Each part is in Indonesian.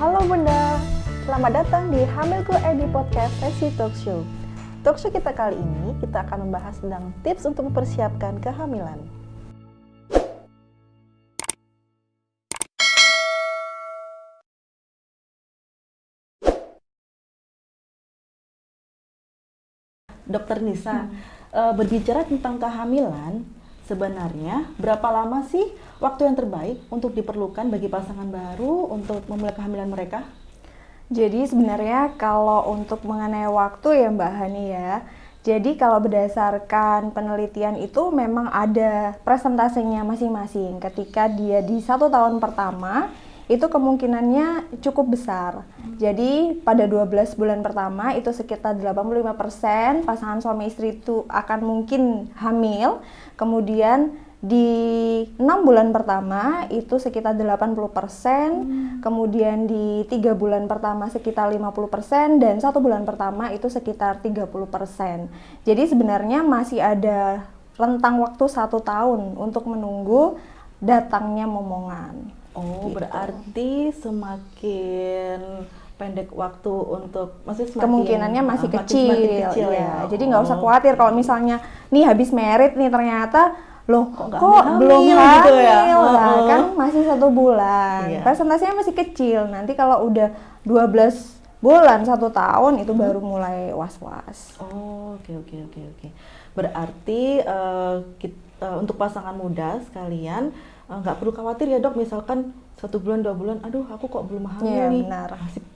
Halo Bunda, selamat datang di Hamilku Edi Podcast Resi Talk Show. Talk show kita kali ini, kita akan membahas tentang tips untuk mempersiapkan kehamilan. Dokter Nisa, berbicara tentang kehamilan, sebenarnya berapa lama sih waktu yang terbaik untuk diperlukan bagi pasangan baru untuk memulai kehamilan mereka? Jadi sebenarnya kalau untuk mengenai waktu ya Mbak Hani ya, jadi kalau berdasarkan penelitian itu memang ada presentasenya masing-masing. Ketika dia di 1 tahun pertama, itu kemungkinannya cukup besar. Jadi pada 12 bulan pertama itu sekitar 85% pasangan suami istri itu akan mungkin hamil. Kemudian di 6 bulan pertama itu sekitar 80%, kemudian di 3 bulan pertama sekitar 50%, dan 1 bulan pertama itu sekitar 30%. Jadi sebenarnya masih ada rentang waktu 1 tahun untuk menunggu datangnya momongan. Oh, Gitu. berarti semakin pendek waktu untuk, maksudnya semakin Kemungkinannya masih kecil, kecil ya. ya. Jadi nggak usah khawatir kalau misalnya nih habis merit nih ternyata loh Kok belum hamil hamil gitu ya? lah, kan masih 1 bulan. Iya. Presentasinya masih kecil. Nanti kalau udah 12 bulan 1 tahun itu baru mulai was-was. Oh, oke. Berarti untuk pasangan muda sekalian nggak perlu khawatir ya dok, misalkan 1 bulan 2 bulan, aduh aku kok belum hamil Iya, nih. benar.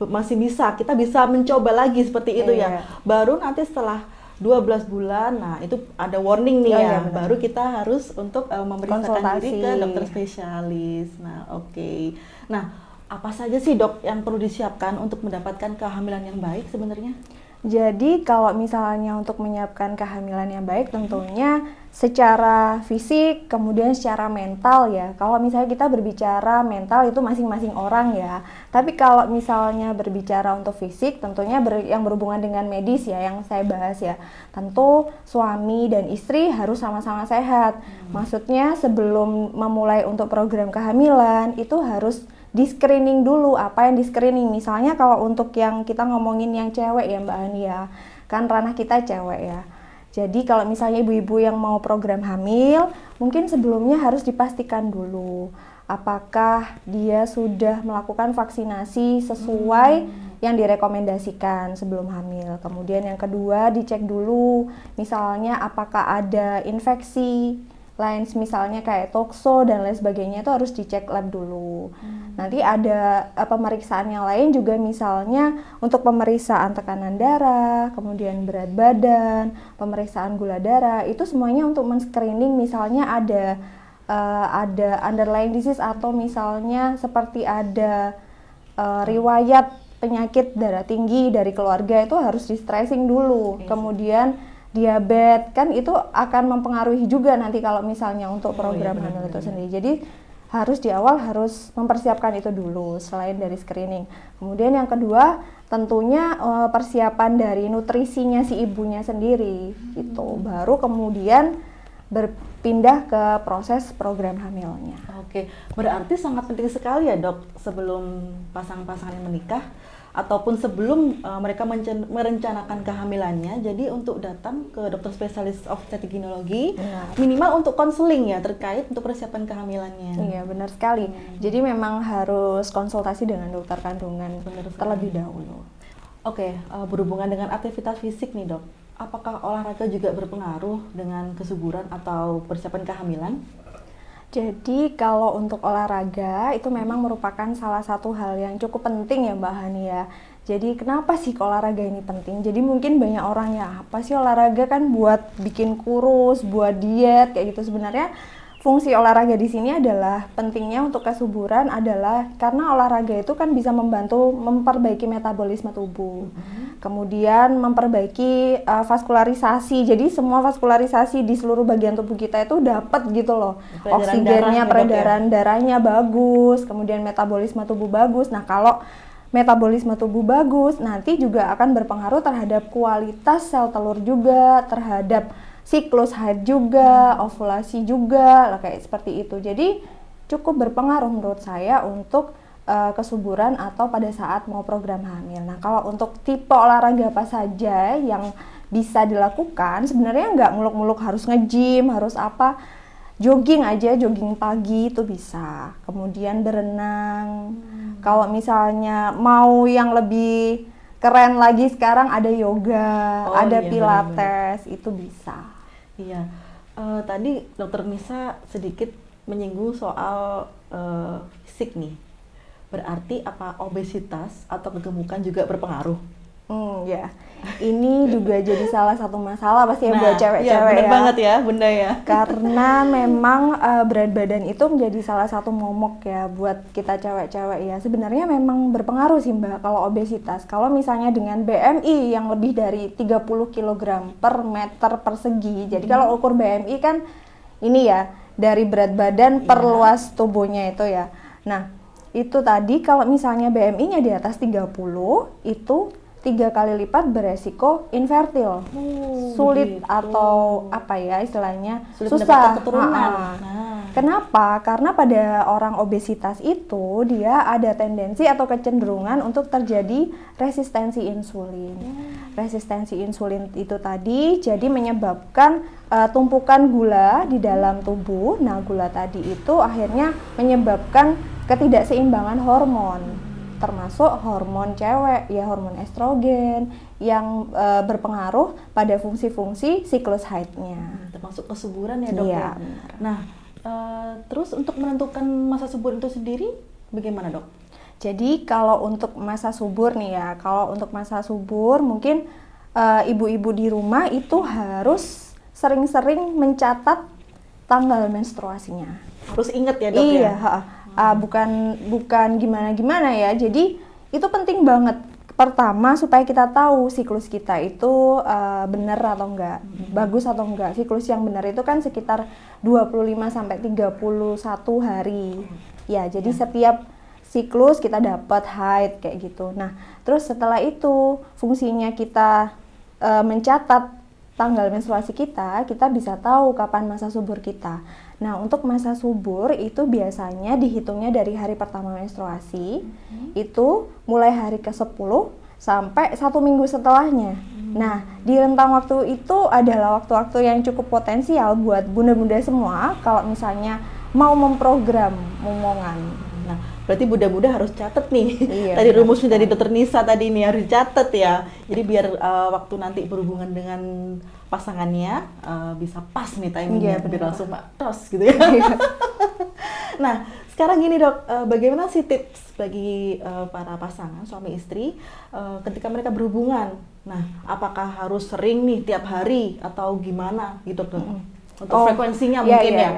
Masih bisa, kita bisa mencoba lagi seperti itu Iya. ya. Baru nanti setelah 12 bulan, nah itu ada warning nih Oh, ya, iya, benar. baru kita harus untuk memeriksakan diri Konsultasi. ke dokter spesialis. Nah oke. Nah apa saja sih dok yang perlu disiapkan untuk mendapatkan kehamilan yang baik sebenarnya? Jadi kalau misalnya untuk menyiapkan kehamilan yang baik tentunya secara fisik kemudian secara mental ya. Kalau misalnya kita berbicara mental itu masing-masing orang ya. Tapi kalau misalnya berbicara untuk fisik tentunya yang berhubungan dengan medis ya yang saya bahas ya. Tentu suami dan istri harus sama-sama sehat. Maksudnya sebelum memulai untuk program kehamilan itu harus di-screening dulu. Apa yang di-screening? Misalnya kalau untuk yang kita ngomongin yang cewek ya Mbak Hani ya, kan ranah kita cewek ya. Jadi kalau misalnya ibu-ibu yang mau program hamil, mungkin sebelumnya harus dipastikan dulu apakah dia sudah melakukan vaksinasi sesuai yang direkomendasikan sebelum hamil. Kemudian yang kedua dicek dulu misalnya apakah ada infeksi lain, misalnya kayak tokso dan lain sebagainya, itu harus dicek lab dulu. Nanti ada pemeriksaan yang lain juga, misalnya untuk pemeriksaan tekanan darah, kemudian berat badan, pemeriksaan gula darah, itu semuanya untuk men-screening misalnya ada underlying disease atau misalnya seperti ada riwayat penyakit darah tinggi dari keluarga, itu harus di-stressing dulu. Kemudian diabetes kan itu akan mempengaruhi juga nanti kalau misalnya untuk program hamil itu sendiri. Jadi harus di awal harus mempersiapkan itu dulu selain dari screening. Kemudian yang kedua tentunya persiapan dari nutrisinya si ibunya sendiri gitu. Baru kemudian berpindah ke proses program hamilnya. Oke, berarti sangat penting sekali ya dok sebelum pasangan-pasangan yang menikah ataupun sebelum mereka merencanakan kehamilannya, jadi untuk datang ke dokter spesialis obstetrik ginekologi minimal untuk konseling ya terkait untuk persiapan kehamilannya. Iya benar sekali. Jadi memang harus konsultasi dengan dokter kandungan terlebih dahulu. Oke, berhubungan dengan aktivitas fisik nih dok, apakah olahraga juga berpengaruh dengan kesuburan atau persiapan kehamilan? Jadi kalau untuk olahraga itu memang merupakan salah satu hal yang cukup penting ya Mbak Hani ya. Jadi kenapa sih olahraga ini penting? Jadi mungkin banyak orang ya, apa sih olahraga kan buat bikin kurus, buat diet kayak gitu. Sebenarnya fungsi olahraga di sini adalah pentingnya untuk kesuburan adalah karena olahraga itu kan bisa membantu memperbaiki metabolisme tubuh. Kemudian memperbaiki vaskularisasi. Jadi semua vaskularisasi di seluruh bagian tubuh kita itu dapat gitu loh. Oksigennya, peredaran darahnya bagus, kemudian metabolisme tubuh bagus. Nah, kalau metabolisme tubuh bagus, nanti juga akan berpengaruh terhadap kualitas sel telur juga, terhadap siklus haid juga, ovulasi juga, kayak seperti itu. Jadi cukup berpengaruh menurut saya untuk kesuburan atau pada saat mau program hamil. Nah, kalau untuk tipe olahraga apa saja yang bisa dilakukan, sebenarnya nggak muluk-muluk harus nge-gym, harus apa, jogging aja, jogging pagi itu bisa. Kemudian berenang. Kalau misalnya mau yang lebih keren lagi sekarang ada yoga, ada pilates, itu bisa. Iya, tadi Dokter Nisa sedikit menyinggung soal fisik nih. Berarti apa obesitas atau kegemukan juga berpengaruh? Ya, ini juga jadi salah satu masalah pasti ya buat cewek-cewek iya, bener ya. banget ya, Bunda ya. Karena memang berat badan itu menjadi salah satu momok ya buat kita cewek-cewek ya. Sebenarnya memang berpengaruh sih Mbak kalau obesitas. Kalau misalnya dengan BMI yang lebih dari 30 kg per meter persegi. Jadi kalau ukur BMI kan ini ya, dari berat badan per luas tubuhnya itu ya. Nah, itu tadi kalau misalnya BMI-nya di atas 30 itu 3 kali lipat beresiko infertil, sulit begitu. Atau apa ya istilahnya Sulit susah mendapatkan keturunan. Nah. Kenapa? Karena pada orang obesitas itu dia ada tendensi atau kecenderungan untuk terjadi resistensi insulin. Resistensi insulin itu tadi jadi menyebabkan tumpukan gula di dalam tubuh. Nah, gula tadi itu akhirnya menyebabkan ketidakseimbangan hormon, termasuk hormon cewek ya, hormon estrogen yang berpengaruh pada fungsi-fungsi siklus haidnya. Termasuk kesuburan ya Dok Iya, ya. benar. Nah, terus untuk menentukan masa subur itu sendiri bagaimana Dok? Jadi kalau untuk masa subur nih ya, kalau untuk masa subur mungkin ibu-ibu di rumah itu harus sering-sering mencatat tanggal menstruasinya. Harus ingat ya Dok Iya, ya? bukan gimana-gimana ya. Jadi itu penting banget. Pertama supaya kita tahu siklus kita itu benar atau enggak, bagus atau enggak. Siklus yang benar itu kan sekitar 25 sampai 31 hari. Ya, jadi setiap siklus kita dapat haid kayak gitu. Nah, terus setelah itu fungsinya kita mencatat tanggal menstruasi kita bisa tahu kapan masa subur kita. Nah, untuk masa subur itu biasanya dihitungnya dari hari pertama menstruasi, itu mulai hari ke-10 sampai 1 minggu setelahnya. Nah, di rentang waktu itu adalah waktu-waktu yang cukup potensial buat bunda-bunda semua kalau misalnya mau memprogram momongan. Nah, berarti bunda-bunda harus catat nih. Iya, Tadi rumusnya dari Dokter Nisa tadi nih harus dicatat ya. Jadi biar waktu nanti berhubungan dengan pasangannya bisa pas nih timingnya, biar langsung tos gitu ya. Nah, sekarang gini Dok, bagaimana sih tips bagi para pasangan suami istri ketika mereka berhubungan? Nah, apakah harus sering nih tiap hari atau gimana gitu Dok? Untuk frekuensinya mungkin ya.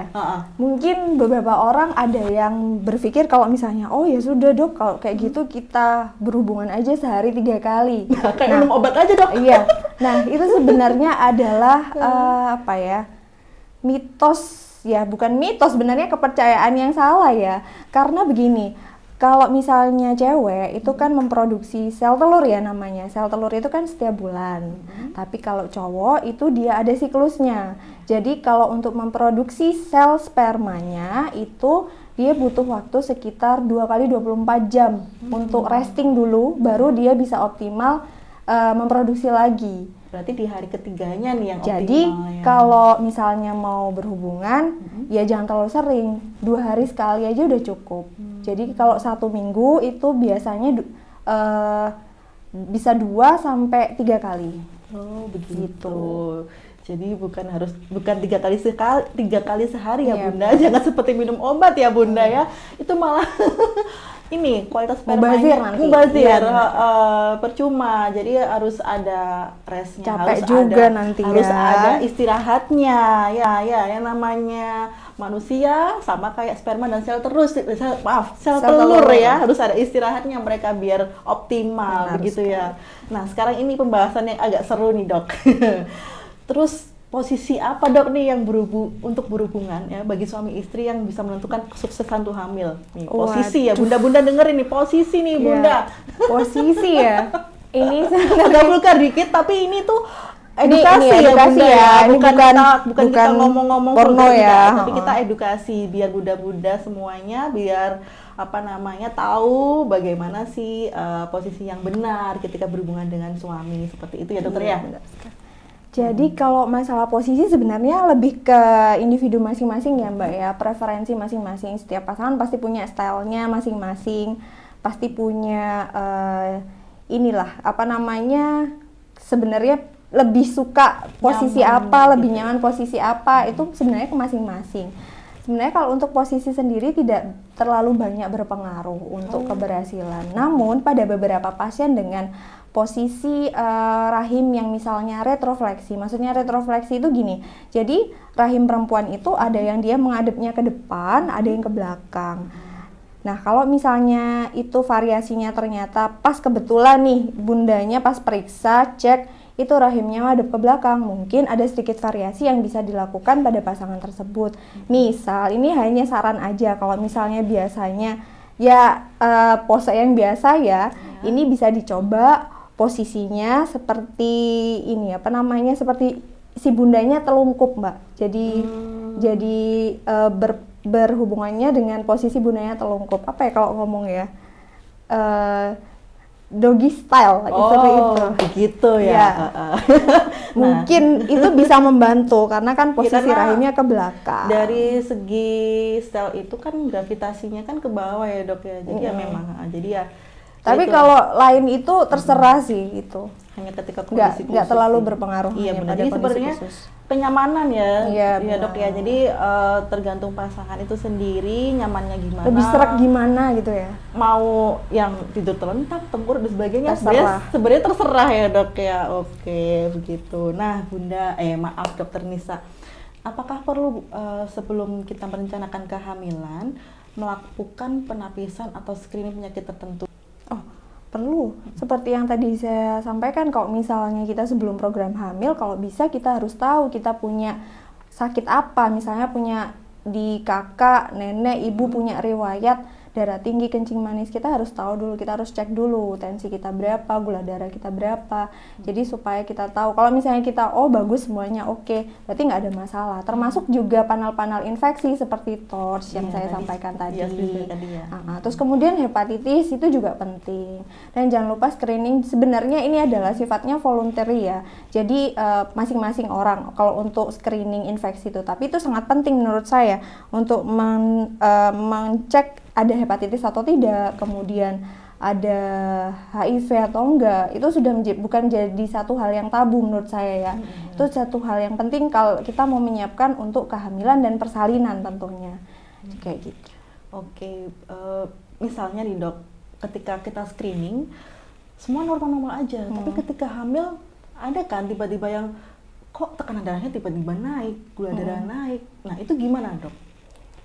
Mungkin beberapa orang ada yang berpikir kalau misalnya oh ya sudah Dok, kalau kayak gitu kita berhubungan aja sehari 3 kali. Kayak minum obat aja Dok. Iya. Nah, itu sebenarnya adalah apa ya, mitos ya, bukan mitos, sebenarnya kepercayaan yang salah ya. Karena begini, kalau misalnya cewek itu kan memproduksi sel telur ya namanya. Sel telur itu kan setiap bulan. Tapi kalau cowok itu dia ada siklusnya. Jadi kalau untuk memproduksi sel spermanya itu dia butuh waktu sekitar 2 kali 24 jam untuk resting dulu, baru dia bisa optimal memproduksi lagi. Berarti di hari ketiganya nih yang Jadi optimal ya. kalau misalnya mau berhubungan ya jangan terlalu sering, 2 hari sekali aja udah cukup. Jadi kalau 1 minggu itu biasanya bisa 2 sampai 3 kali. Oh begitu. Gitu. Jadi bukan 3 kali sehari ya Iya, Bunda. Jangan seperti minum obat ya Bunda ya. Itu malah ini kualitas Mubazir spermanya nanti. mubazir, Iya, percuma. Jadi harus ada restnya, Capek harus juga ada, nanti harus ya. ada istirahatnya. Ya yang namanya manusia sama kayak sperma dan sel Sel telur telur. ya, harus ada istirahatnya mereka biar optimal. Benar begitu sekali. ya. Nah, sekarang ini pembahasan yang agak seru nih, Dok. Terus posisi apa Dok nih yang untuk berhubungan ya bagi suami istri yang bisa menentukan kesuksesan tuh hamil? Nih, posisi ya, bunda-bunda dengerin nih, posisi nih Bunda. Posisi ya. Ini Agak vulgar dikit, tapi ini tuh edukasi ya edukasi Bunda ya. Ini bukan kita ngomong-ngomong porno vulgar, ya. tidak, tapi kita edukasi biar bunda-bunda semuanya biar tahu bagaimana sih posisi yang benar ketika berhubungan dengan suami, seperti itu ya dokter ya. Benar sekali. Jadi kalau masalah posisi sebenarnya lebih ke individu masing-masing ya Mbak ya, preferensi masing-masing. Setiap pasangan pasti punya stylenya masing-masing, pasti punya sebenarnya lebih suka posisi Nyaman, apa, gitu. lebih nyaman posisi apa, itu sebenarnya ke masing-masing. Sebenarnya kalau untuk posisi sendiri tidak terlalu banyak berpengaruh untuk keberhasilan. Namun pada beberapa pasien dengan posisi rahim yang misalnya retrofleksi, maksudnya retrofleksi itu gini, jadi rahim perempuan itu ada yang dia menghadapnya ke depan, ada yang ke belakang. Nah kalau misalnya itu variasinya ternyata pas kebetulan nih bundanya pas periksa cek itu rahimnya madep ke belakang, mungkin ada sedikit variasi yang bisa dilakukan pada pasangan tersebut. Misal ini hanya saran aja, kalau misalnya biasanya ya pose yang biasa ya, ini bisa dicoba posisinya seperti ini seperti si bundanya telungkup Mbak. Jadi berhubungannya dengan posisi bundanya telungkup. Apa ya kalau ngomong ya? Doggy style seperti itu. Begitu ya. Ya. Mungkin itu bisa membantu karena kan posisi rahimnya ke belakang. Dari segi style itu kan gravitasinya kan ke bawah ya dok ya. Jadi ya memang. Jadi ya. Tapi itu, kalau lain itu terserah sih itu. hanya ketika kondisi Nggak terlalu berpengaruh. Iya hanya benar. pada Jadi kondisi sebenarnya khusus. kenyamanan ya. Iya, Ya dok ya. benar. Jadi tergantung pasangan itu sendiri nyamannya gimana. Lebih serak gimana gitu ya. Mau yang tidur terlentang, tengkurap dan sebagainya, Terserah. sebenarnya terserah ya dok ya. Oke begitu. Nah Bunda, maaf dokter Nisa, apakah perlu sebelum kita merencanakan kehamilan melakukan penapisan atau screening penyakit tertentu? Oh perlu. Seperti yang tadi saya sampaikan, kalau misalnya kita sebelum program hamil, kalau bisa kita harus tahu kita punya sakit apa, misalnya punya di kakak, nenek, ibu punya riwayat darah tinggi, kencing manis, kita harus tahu dulu, kita harus cek dulu tensi kita berapa, gula darah kita berapa. Jadi supaya kita tahu, kalau misalnya kita bagus semuanya oke, berarti nggak ada masalah. Termasuk juga panel-panel infeksi seperti TORCH yang saya sampaikan tadi. Ya. Terus kemudian hepatitis itu juga penting. Dan jangan lupa screening, sebenarnya ini adalah sifatnya voluntary ya. Jadi masing-masing orang kalau untuk screening infeksi itu, tapi itu sangat penting menurut saya untuk mengcek ada hepatitis atau tidak, kemudian ada HIV atau enggak, itu sudah bukan jadi satu hal yang tabu menurut saya ya. Itu satu hal yang penting kalau kita mau menyiapkan untuk kehamilan dan persalinan tentunya. Kayak gitu. Oke, misalnya nih dok, ketika kita screening semua normal-normal aja, tapi ketika hamil ada kan tiba-tiba yang kok tekanan darahnya tiba-tiba naik, gula darah naik. Nah itu gimana dok?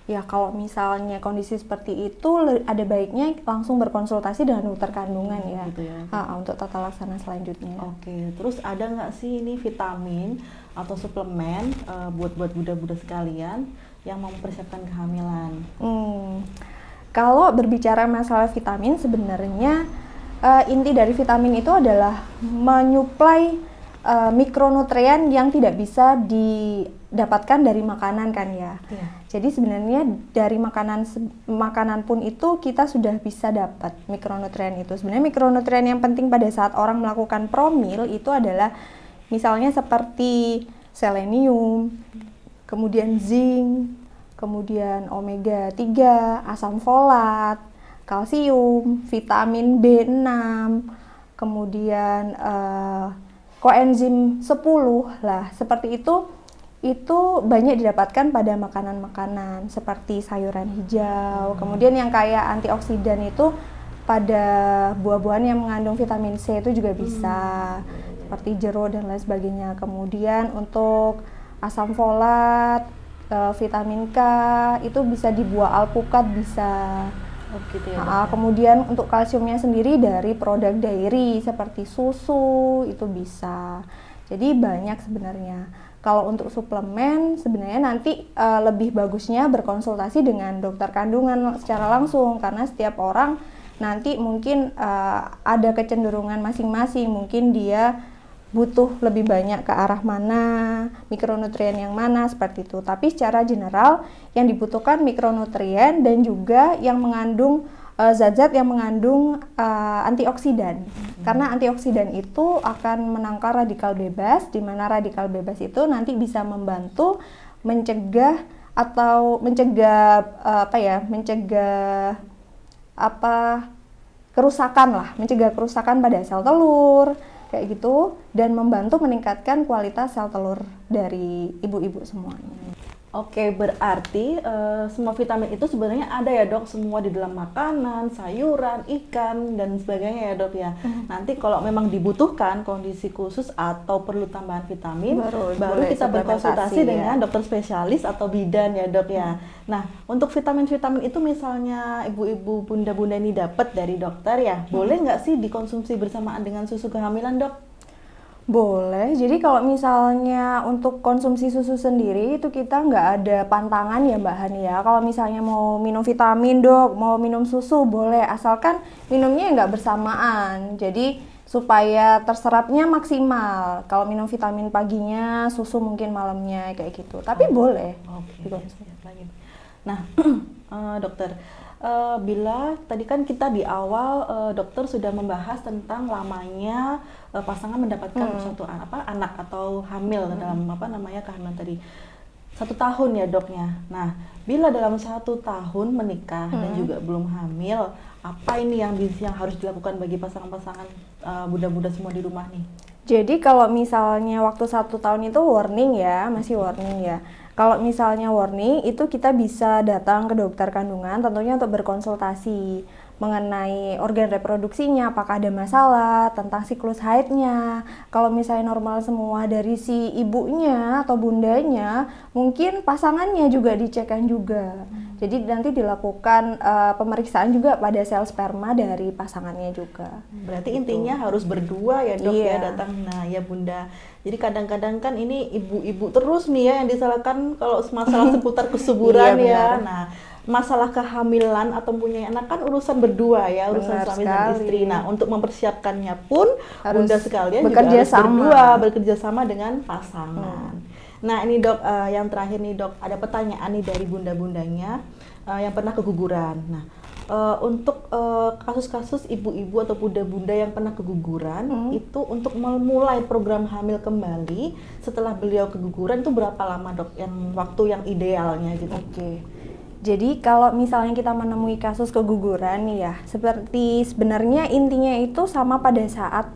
Ya kalau misalnya kondisi seperti itu ada baiknya langsung berkonsultasi dengan dokter kandungan ya, gitu ya. Untuk tata laksana selanjutnya. Oke, terus ada nggak sih ini vitamin atau suplemen buat bunda-bunda sekalian yang mau mempersiapkan kehamilan? Kalau berbicara masalah vitamin, sebenarnya inti dari vitamin itu adalah menyuplai mikronutrien yang tidak bisa didapatkan dari makanan kan ya. Iya. Jadi sebenarnya dari makanan pun itu kita sudah bisa dapat mikronutrien itu. Sebenarnya mikronutrien yang penting pada saat orang melakukan promil itu adalah misalnya seperti selenium, kemudian zinc, kemudian omega 3, asam folat, kalsium, vitamin B6, kemudian koenzim 10 lah, seperti itu banyak didapatkan pada makanan-makanan seperti sayuran hijau. Kemudian yang kaya antioksidan itu pada buah-buahan yang mengandung vitamin C itu juga bisa, seperti jeruk dan lain sebagainya. Kemudian untuk asam folat, vitamin K itu bisa di buah alpukat bisa. Oh gitu ya. Kemudian untuk kalsiumnya sendiri dari produk dairy seperti susu itu bisa. Jadi banyak sebenarnya. Kalau untuk suplemen sebenarnya nanti lebih bagusnya berkonsultasi dengan dokter kandungan secara langsung, karena setiap orang nanti mungkin ada kecenderungan masing-masing. Mungkin dia butuh lebih banyak ke arah mana, mikronutrien yang mana, seperti itu. Tapi secara general yang dibutuhkan mikronutrien dan juga yang mengandung zat-zat yang mengandung antioksidan. Karena antioksidan itu akan menangkal radikal bebas, di mana radikal bebas itu nanti bisa membantu mencegah atau mencegah kerusakan lah, mencegah kerusakan pada sel telur kayak gitu, dan membantu meningkatkan kualitas sel telur dari ibu-ibu semuanya. Oke, berarti semua vitamin itu sebenarnya ada ya dok, semua di dalam makanan, sayuran, ikan, dan sebagainya ya dok ya. Nanti kalau memang dibutuhkan kondisi khusus atau perlu tambahan vitamin, baru kita berkonsultasi dengan dokter spesialis atau bidan ya dok ya. Nah, untuk vitamin-vitamin itu misalnya ibu-ibu, bunda-bunda ini dapat dari dokter ya, boleh nggak sih dikonsumsi bersamaan dengan susu kehamilan dok? Boleh, jadi kalau misalnya untuk konsumsi susu sendiri itu kita nggak ada pantangan ya Mbak Hani ya. Kalau misalnya mau minum vitamin dok, mau minum susu boleh, asalkan minumnya nggak bersamaan. Jadi supaya terserapnya maksimal. Kalau minum vitamin paginya, susu mungkin malamnya kayak gitu. Tapi boleh. Oke. Nah, dokter, bila tadi kan kita di awal dokter sudah membahas tentang lamanya pasangan mendapatkan suatu anak atau hamil dalam kehamilan tadi 1 tahun ya doknya. Nah, bila dalam 1 tahun menikah dan juga belum hamil, apa ini yang harus dilakukan bagi pasangan-pasangan bunda-bunda semua di rumah nih? Jadi kalau misalnya waktu 1 tahun itu warning ya, masih warning ya. Kalau misalnya warning itu kita bisa datang ke dokter kandungan tentunya untuk berkonsultasi mengenai organ reproduksinya, apakah ada masalah, tentang siklus haidnya. Kalau misalnya normal semua dari si ibunya atau bundanya, mungkin pasangannya juga dicekkan juga. Jadi nanti dilakukan pemeriksaan juga pada sel sperma dari pasangannya juga. Berarti intinya harus berdua ya dok ya datang. Nah ya bunda. Jadi kadang-kadang kan ini ibu-ibu terus nih ya yang disalahkan kalau masalah seputar kesuburan ya. Nah, masalah kehamilan atau punya anak kan urusan berdua ya, urusan suami dan istri. Nah, untuk mempersiapkannya pun bunda sekalian juga harus bekerja sama dengan pasangan. Nah, ini dok, yang terakhir nih dok, ada pertanyaan nih dari bunda-bundanya yang pernah keguguran. Nah, untuk kasus-kasus ibu-ibu atau bunda-bunda yang pernah keguguran itu untuk memulai program hamil kembali setelah beliau keguguran itu berapa lama dok? Yang waktu yang idealnya gitu? Oke. Jadi kalau misalnya kita menemui kasus keguguran nih ya, seperti sebenarnya intinya itu sama pada saat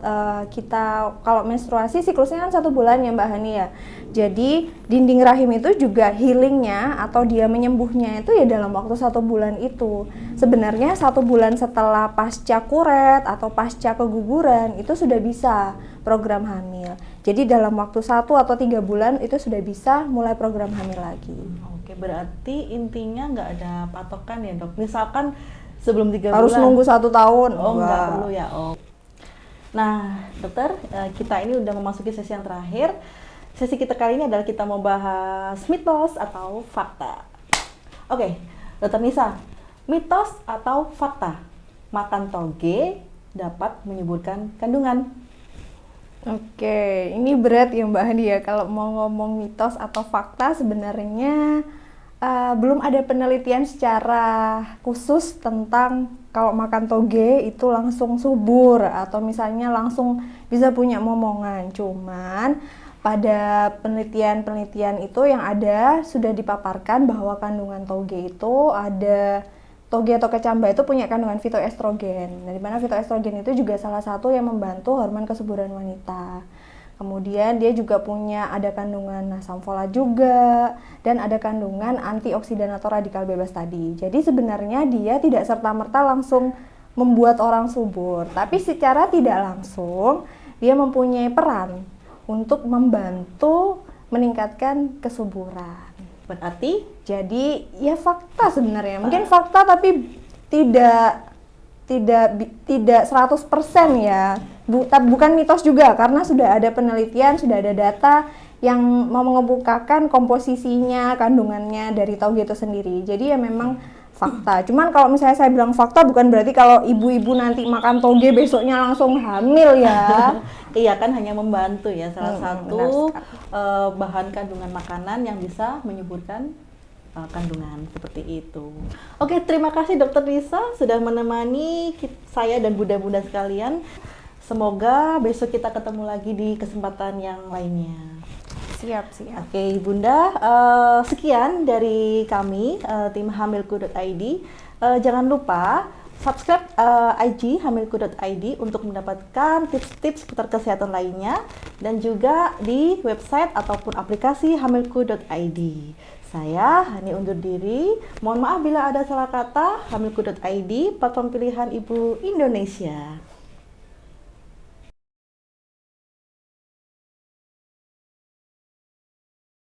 kita kalau menstruasi siklusnya kan 1 bulan ya Mbak Hani ya. Jadi dinding rahim itu juga healingnya atau dia menyembuhnya itu ya dalam waktu 1 bulan itu. Sebenarnya 1 bulan setelah pasca kuret atau pasca keguguran itu sudah bisa program hamil. Jadi dalam waktu 1 atau 3 bulan itu sudah bisa mulai program hamil lagi. Oke, berarti intinya nggak ada patokan ya dok? Misalkan sebelum 3 bulan harus nunggu 1 tahun? Oh nggak perlu ya. Oh. Nah dokter, kita ini udah memasuki sesi yang terakhir. Sesi kita kali ini adalah kita mau bahas mitos atau fakta. Oke, dokter Nisa, mitos atau fakta makan toge dapat menyuburkan kandungan? Oke, ini berat ya Mbak Hani ya kalau mau ngomong mitos atau fakta. Sebenarnya belum ada penelitian secara khusus tentang kalau makan toge itu langsung subur atau misalnya langsung bisa punya momongan. Cuman pada penelitian-penelitian itu yang ada sudah dipaparkan bahwa kandungan toge itu ada toge atau kecamba itu punya kandungan fitoestrogen. Dari mana fitoestrogen itu juga salah satu yang membantu hormon kesuburan wanita. Kemudian dia juga ada kandungan asam folat juga dan ada kandungan antioksidan atau radikal bebas tadi. Jadi sebenarnya dia tidak serta-merta langsung membuat orang subur, tapi secara tidak langsung dia mempunyai peran untuk membantu meningkatkan kesuburan. Berarti jadi ya fakta sebenarnya. Mungkin fakta tapi tidak 100% ya. Bukan mitos juga karena sudah ada penelitian, sudah ada data yang mau mengemukakan komposisinya, kandungannya dari toge itu sendiri. Jadi ya memang fakta. Cuman kalau misalnya saya bilang fakta bukan berarti kalau ibu-ibu nanti makan toge besoknya langsung hamil ya. Iya kan, hanya membantu ya, salah satu benar sekali. bahan kandungan makanan yang bisa menyuburkan kandungan seperti itu. Oke, terima kasih Dokter Risa sudah menemani saya dan bunda-bunda sekalian. Semoga besok kita ketemu lagi di kesempatan yang lainnya. Siap. Oke, Bunda, sekian dari kami, tim hamilku.id. Jangan lupa subscribe IG hamilku.id untuk mendapatkan tips-tips seputar kesehatan lainnya, dan juga di website ataupun aplikasi hamilku.id. Saya Hani undur diri. Mohon maaf bila ada salah kata. Hamilku.id, platform pilihan ibu Indonesia.